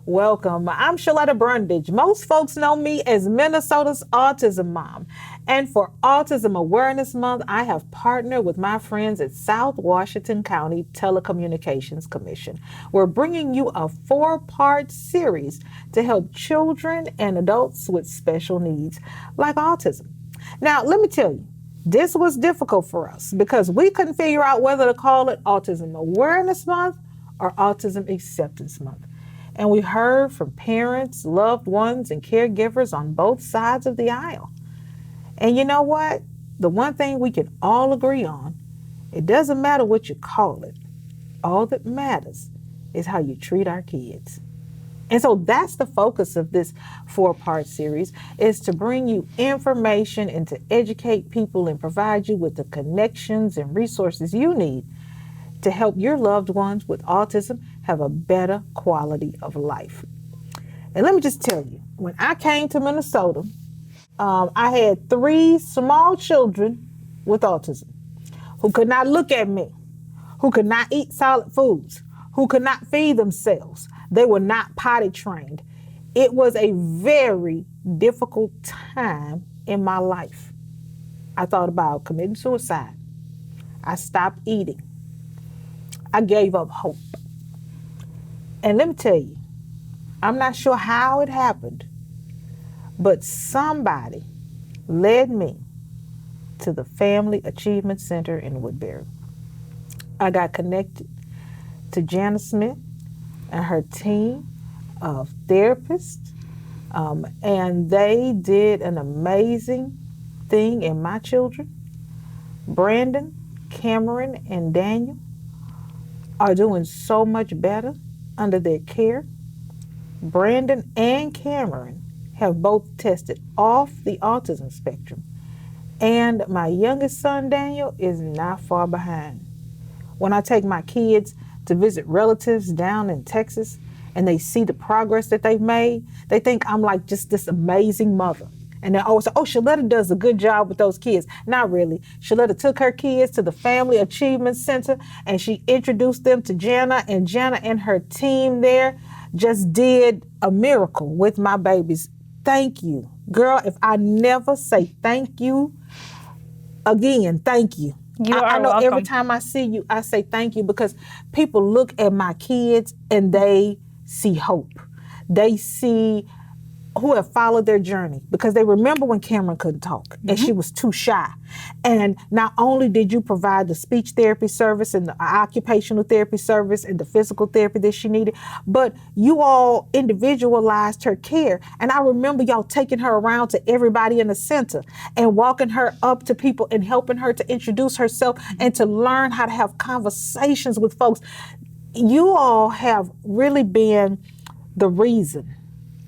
Welcome. I'm Sheletta Brundidge. Most folks know me as Minnesota's Autism Mom. And for Autism Awareness Month, I have partnered with my friends at South Washington County Telecommunications Commission. We're bringing you a 4-part series to help children and adults with special needs like autism. Now, let me tell you, this was difficult for us because we couldn't figure out whether to call it Autism Awareness Month or Autism Acceptance Month. And we heard from parents, loved ones, and caregivers on both sides of the aisle. And you know what? The one thing we can all agree on, it doesn't matter what you call it. All that matters is how you treat our kids. And so that's the focus of this 4-part series, is to bring you information and to educate people and provide you with the connections and resources you need to help your loved ones with autism have a better quality of life. And let me just tell you, when I came to Minnesota, I had 3 small children with autism who could not look at me, who could not eat solid foods, who could not feed themselves. They were not potty trained. It was a very difficult time in my life. I thought about committing suicide. I stopped eating. I gave up hope. And let me tell you, I'm not sure how it happened, but somebody led me to the Family Achievement Center in Woodbury. I got connected to Jana Smith and her team of therapists, and they did an amazing thing in my children. Brandon, Cameron, and Daniel are doing so much better under their care. Brandon and Cameron have both tested off the autism spectrum, and my youngest son, Daniel, is not far behind. When I take my kids to visit relatives down in Texas and they see the progress that they've made, they think I'm like just this amazing mother. And they always say, oh, Sheletta does a good job with those kids. Not really. Sheletta took her kids to the Family Achievement Center and she introduced them to Jana, and Jana and her team there just did a miracle with my babies. Thank you. Girl, if I never say thank you again, thank you. I know welcome. Every time I see you, I say thank you, because people look at my kids and they see hope. They see who have followed their journey, because they remember when Cameron couldn't talk and she was too shy. And not only did you provide the speech therapy service and the occupational therapy service and the physical therapy that she needed, but you all individualized her care. And I remember y'all taking her around to everybody in the center and walking her up to people and helping her to introduce herself and to learn how to have conversations with folks. You all have really been the reason.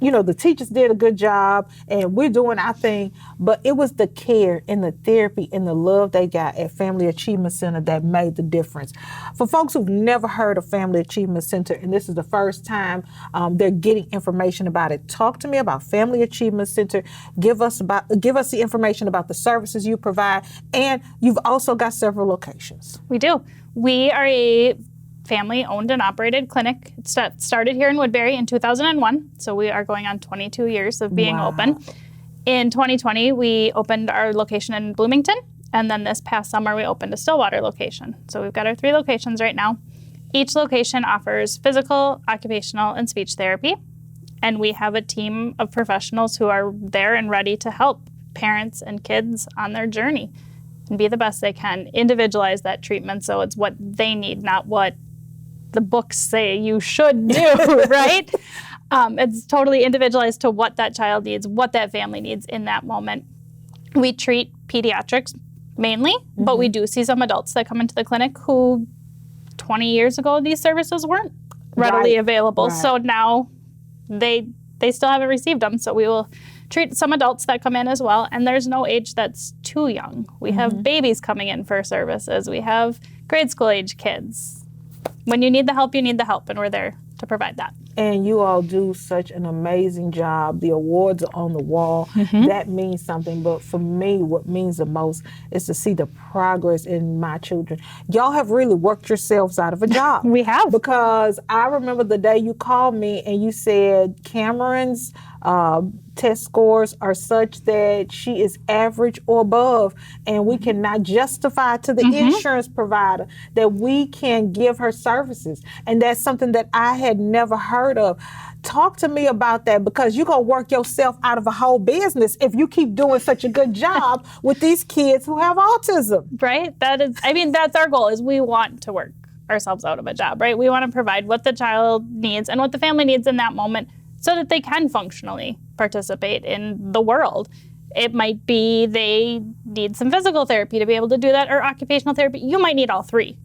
You know, the teachers did a good job and we're doing our thing, but it was the care and the therapy and the love they got at Family Achievement Center that made the difference. For folks who've never heard of Family Achievement Center, and this is the first time they're getting information about it, talk to me about Family Achievement Center. Give us the information about the services you provide, and you've also got several locations. We do. We are a family-owned and operated clinic. It started here in Woodbury in 2001, so we are going on 22 years of being open. In 2020, we opened our location in Bloomington, and then this past summer, we opened a Stillwater location. So we've got our 3 locations right now. Each location offers physical, occupational, and speech therapy, and we have a team of professionals who are there and ready to help parents and kids on their journey and be the best they can, individualize that treatment so it's what they need, not what the books say you should do, right? It's totally individualized to what that child needs, what that family needs in that moment. We treat pediatrics mainly, but we do see some adults that come into the clinic who 20 years ago, these services weren't readily available. Right. So now they still haven't received them. So we will treat some adults that come in as well. And there's no age that's too young. We have babies coming in for services. We have grade school age kids. When you need the help, and we're there to provide that. And you all do such an amazing job. The awards are on the wall. That means something. But for me, what means the most is to see the progress in my children. Y'all have really worked yourselves out of a job. We have. Because I remember the day you called me and you said Cameron's test scores are such that she is average or above, and we cannot justify to the insurance provider that we can give her services. And that's something that I had never heard of. Talk to me about that, because you're going to work yourself out of a whole business if you keep doing such a good job with these kids who have autism. Right? That's our goal, is we want to work ourselves out of a job, right? We want to provide what the child needs and what the family needs in that moment so that they can functionally participate in the world. It might be they need some physical therapy to be able to do that, or occupational therapy. You might need all three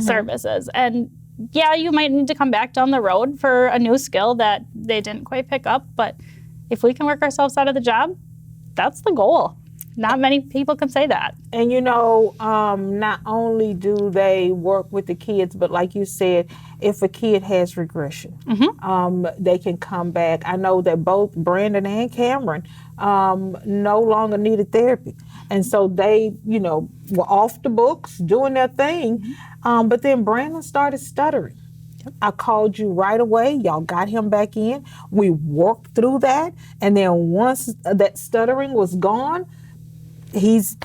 services. And yeah, you might need to come back down the road for a new skill that they didn't quite pick up. But if we can work ourselves out of the job, that's the goal. Not many people can say that. And not only do they work with the kids, but like you said, if a kid has regression, they can come back. I know that both Brandon and Cameron no longer needed therapy. And so they, were off the books doing their thing. But then Brandon started stuttering. I called you right away. Y'all got him back in. We worked through that. And then once that stuttering was gone, he's,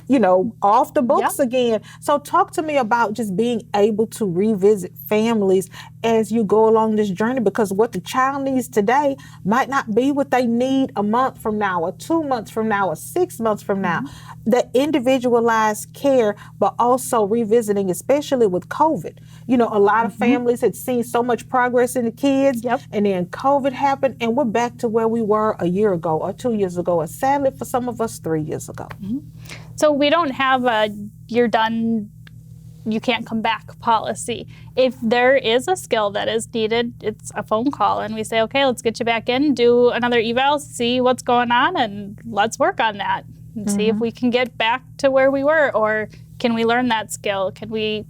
off the books again. So talk to me about just being able to revisit families as you go along this journey, because what the child needs today might not be what they need a month from now, or 2 months from now, or 6 months from now. That individualized care, but also revisiting, especially with COVID. A lot of families had seen so much progress in the kids, and then COVID happened, and we're back to where we were a year ago, or 2 years ago, or sadly for some of us 3 years ago. So we don't have a you're done, you can't come back policy. If there is a skill that is needed, it's a phone call, and we say, okay, let's get you back in, do another eval, see what's going on, and let's work on that and see if we can get back to where we were, or can we learn that skill? Can we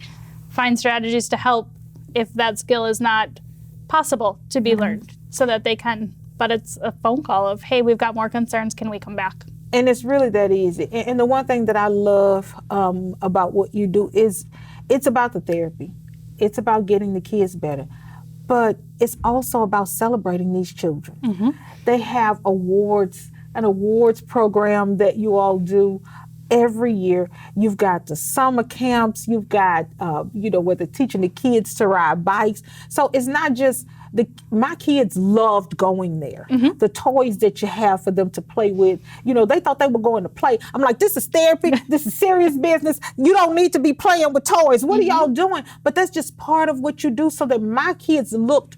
find strategies to help if that skill is not possible to be learned, so that they can, but it's a phone call of, hey, we've got more concerns, can we come back? And it's really that easy. And the one thing that I love about what you do is it's about the therapy. It's about getting the kids better. But it's also about celebrating these children. They have awards, an awards program that you all do every year. You've got the summer camps. You've got, where they're teaching the kids to ride bikes. So it's not just my kids loved going there. The toys that you have for them to play with, they thought they were going to play. I'm like, this is therapy. This is serious business. You don't need to be playing with toys. What are y'all doing? But that's just part of what you do, so that my kids looked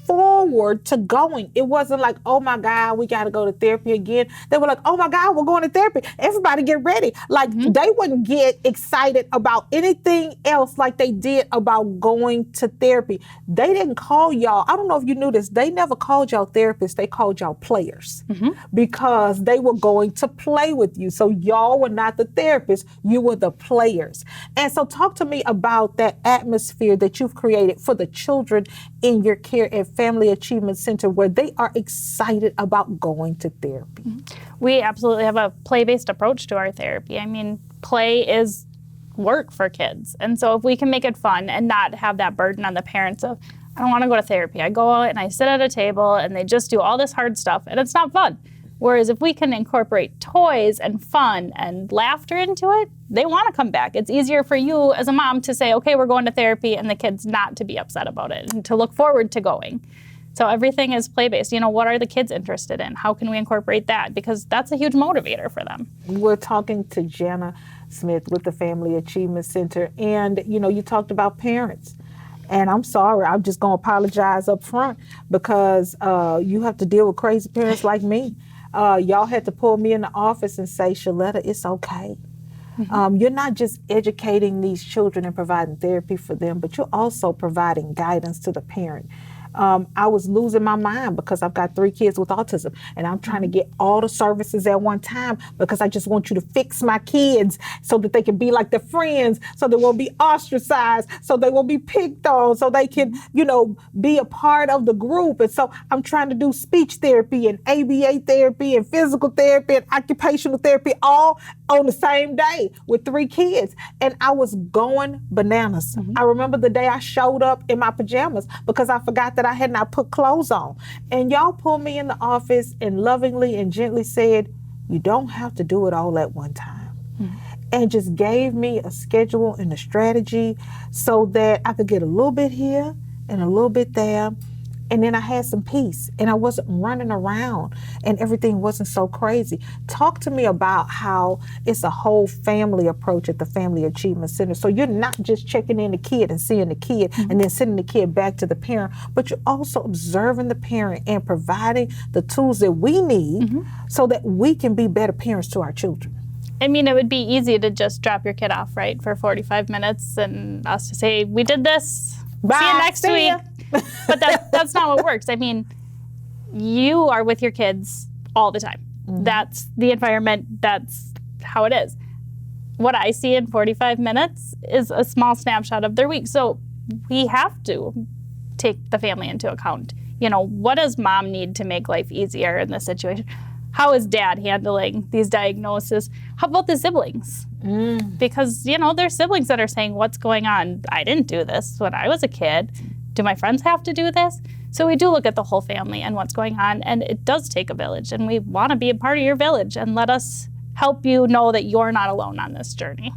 forward to going. It wasn't like, oh my God, we got to go to therapy again. They were like, oh my God, we're going to therapy. Everybody get ready. Like they wouldn't get excited about anything else like they did about going to therapy. They didn't call y'all. I don't know if you knew this. They never called y'all therapists. They called y'all players because they were going to play with you. So y'all were not the therapists. You were the players. And so talk to me about that atmosphere that you've created for the children in your care at Family Achievement Center, where they are excited about going to therapy. We absolutely have a play-based approach to our therapy. Play is work for kids. And so if we can make it fun and not have that burden on the parents of, I don't want to go to therapy. I go out and I sit at a table and they just do all this hard stuff and it's not fun. Whereas if we can incorporate toys and fun and laughter into it, they want to come back. It's easier for you as a mom to say, okay, we're going to therapy, and the kids not to be upset about it and to look forward to going. So everything is play-based. What are the kids interested in? How can we incorporate that? Because that's a huge motivator for them. We're talking to Jana Smith with the Family Achievement Center. And, you talked about parents. And I'm sorry, I'm just going to apologize up front, because you have to deal with crazy parents like me. Y'all had to pull me in the office and say, Sheletta, it's okay. You're not just educating these children and providing therapy for them, but you're also providing guidance to the parent. I was losing my mind because I've got 3 kids with autism, and I'm trying to get all the services at one time because I just want you to fix my kids so that they can be like their friends, so they won't be ostracized, so they won't be picked on, so they can, be a part of the group. And so I'm trying to do speech therapy and ABA therapy and physical therapy and occupational therapy all on the same day with 3 kids. And I was going bananas. I remember the day I showed up in my pajamas because I forgot that I had not put clothes on. And y'all pulled me in the office and lovingly and gently said, you don't have to do it all at one time. And just gave me a schedule and a strategy so that I could get a little bit here and a little bit there. And then I had some peace and I wasn't running around and everything wasn't so crazy. Talk to me about how it's a whole family approach at the Family Achievement Center. So you're not just checking in the kid and seeing the kid and then sending the kid back to the parent, but you're also observing the parent and providing the tools that we need so that we can be better parents to our children. I mean, it would be easy to just drop your kid off, right, for 45 minutes and us to say, we did this. Bye. See you next week. But that's not what works. I mean, you are with your kids all the time. That's the environment. That's how it is. What I see in 45 minutes is a small snapshot of their week. So we have to take the family into account. What does mom need to make life easier in this situation? How is dad handling these diagnoses? How about the siblings? Because, there's siblings that are saying, what's going on? I didn't do this when I was a kid. Do my friends have to do this? So we do look at the whole family and what's going on, and it does take a village, and we want to be a part of your village and let us help you know that you're not alone on this journey.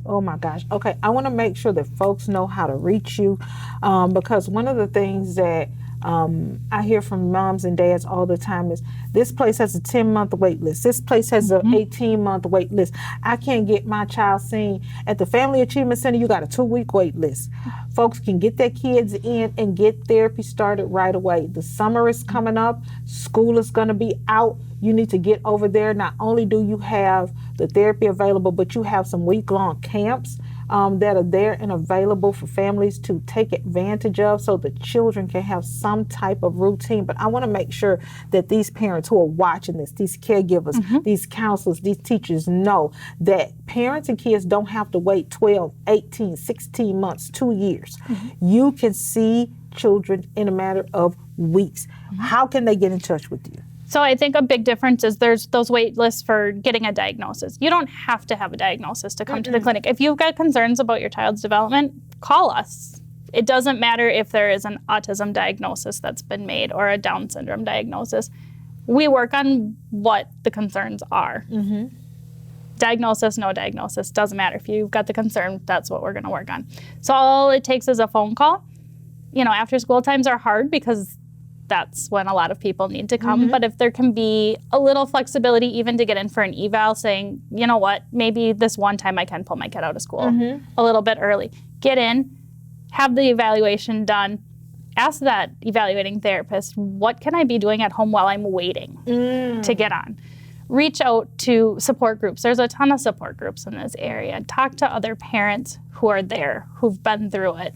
Oh my gosh. Okay, I want to make sure that folks know how to reach you because one of the things that I hear from moms and dads all the time is this place has a 10-month wait list. This place has an 18-month wait list. I can't get my child seen. At the Family Achievement Center, you got a 2-week wait list. Folks can get their kids in and get therapy started right away. The summer is coming up. School is going to be out. You need to get over there. Not only do you have the therapy available, but you have some week-long camps that are there and available for families to take advantage of so the children can have some type of routine. But I want to make sure that these parents who are watching this, these caregivers, these counselors, these teachers know that parents and kids don't have to wait 12, 18, 16 months, 2 years. You can see children in a matter of weeks. How can they get in touch with you? So I think a big difference is there's those wait lists for getting a diagnosis. You don't have to have a diagnosis to come to the clinic. If you've got concerns about your child's development, call us. It doesn't matter if there is an autism diagnosis that's been made or a Down syndrome diagnosis. We work on what the concerns are. Diagnosis, no diagnosis, doesn't matter. If you've got the concern, that's what we're going to work on. So all it takes is a phone call. After school times are hard because that's when a lot of people need to come. But if there can be a little flexibility even to get in for an eval saying, you know what, maybe this one time I can pull my kid out of school a little bit early. Get in, have the evaluation done, ask that evaluating therapist, what can I be doing at home while I'm waiting to get on? Reach out to support groups. There's a ton of support groups in this area. Talk to other parents who are there, who've been through it.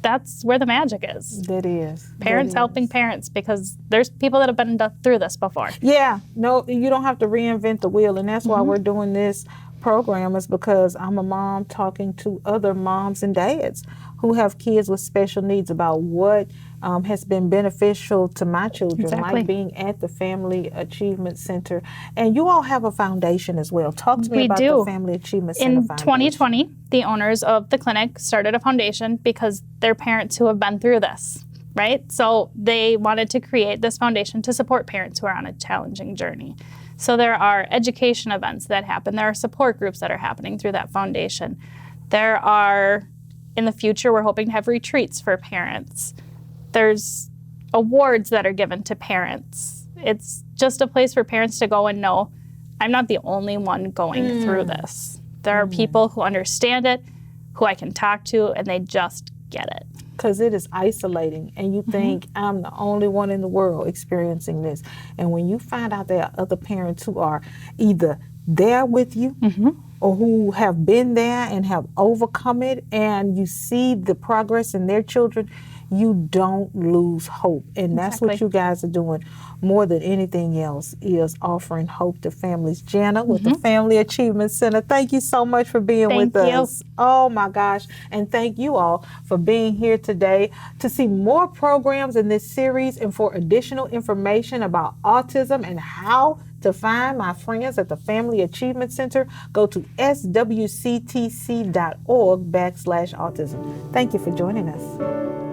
That's where the magic is. That is. Parents helping parents, because there's people that have been through this before. Yeah, no, you don't have to reinvent the wheel, and that's why we're doing this program, is because I'm a mom talking to other moms and dads who have kids with special needs about what has been beneficial to my children, like being at the Family Achievement Center. And you all have a foundation as well. Talk to me about the Family Achievement Center Foundation. In 2020, the owners of the clinic started a foundation because they're parents who have been through this, right? So they wanted to create this foundation to support parents who are on a challenging journey. So there are education events that happen. There are support groups that are happening through that foundation. There are, in the future, we're hoping to have retreats for parents. There's awards that are given to parents. It's just a place for parents to go and know, I'm not the only one going through this. There are people who understand it, who I can talk to, and they just get it. Because it is isolating, and you think, I'm the only one in the world experiencing this. And when you find out there are other parents who are either there with you or who have been there and have overcome it, and you see the progress in their children, you don't lose hope. And that's what Exactly. you guys are doing more than anything else, is offering hope to families. Jana with the Family Achievement Center, thank you so much for being Thank with you. us. Oh my gosh. And thank you all for being here today. To see more programs in this series and for additional information about autism and how to find my friends at the Family Achievement Center, go to swctc.org/autism. Thank you for joining us.